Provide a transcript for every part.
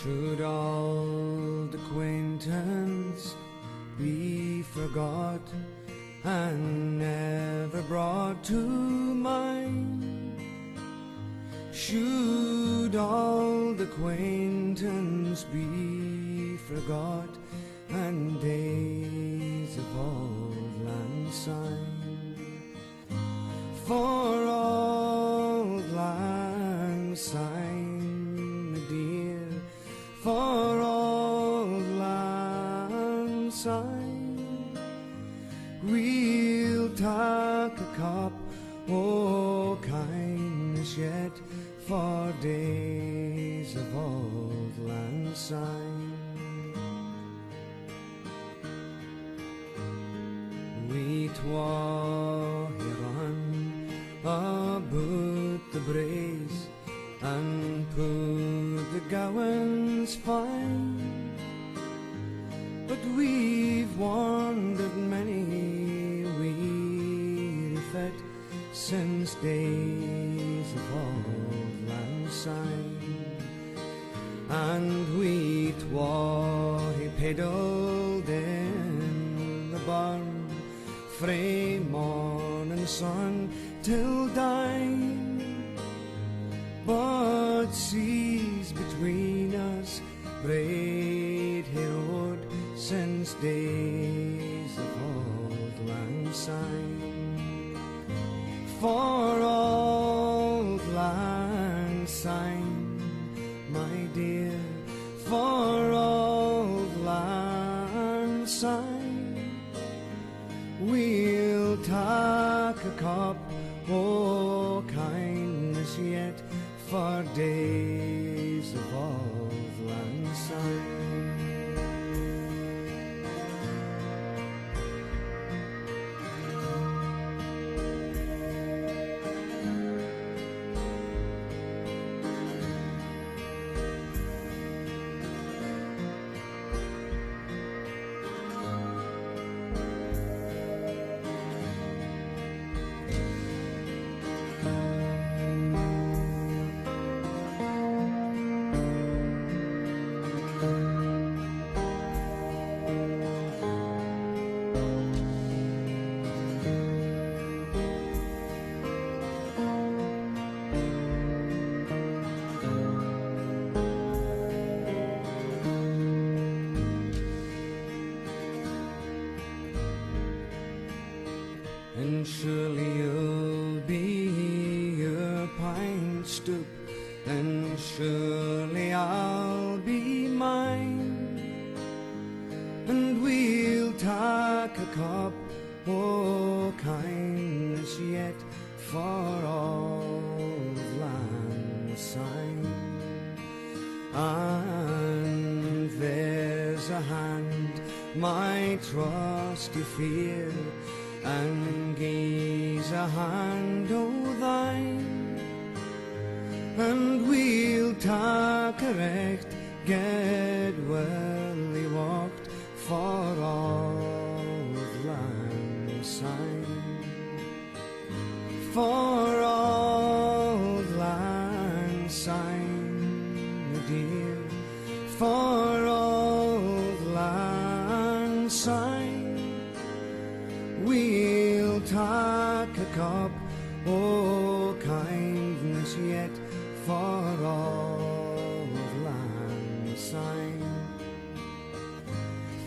Should old acquaintance be forgot and never brought to mind? Should old acquaintance be forgot and days of old lang syne? For old lang syne, dear, for old lang syne, we'll take a cup o' kindness yet for days of old lang syne. We twa here run about the braes and put the gowans fine, but we've wandered many weary fet since days of old lang syne, and we twa pedalled in the barn frae morning sun till dine, but seas between us braid road since days of old lang syne. For old lang syne, my dear, for old lang syne, we'll take a cup o' kindness yet for days of old lang syne. And surely you'll be your pine stoop, and surely I'll be mine, and we'll take a cup o' kindness yet for old lang syne. And there's a hand, my trusty fear, and gaze a hand o' thine, and we'll take a recht get well walked for old lang syne. For old lang syne, dear, for old lang syne, we'll take a cup o' kindness yet for old lang syne.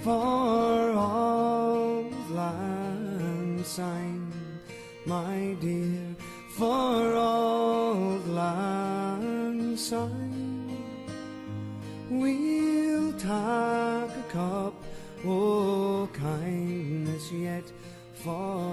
For old lang syne, my dear, for old lang syne, we'll take a cup o' kindness yet for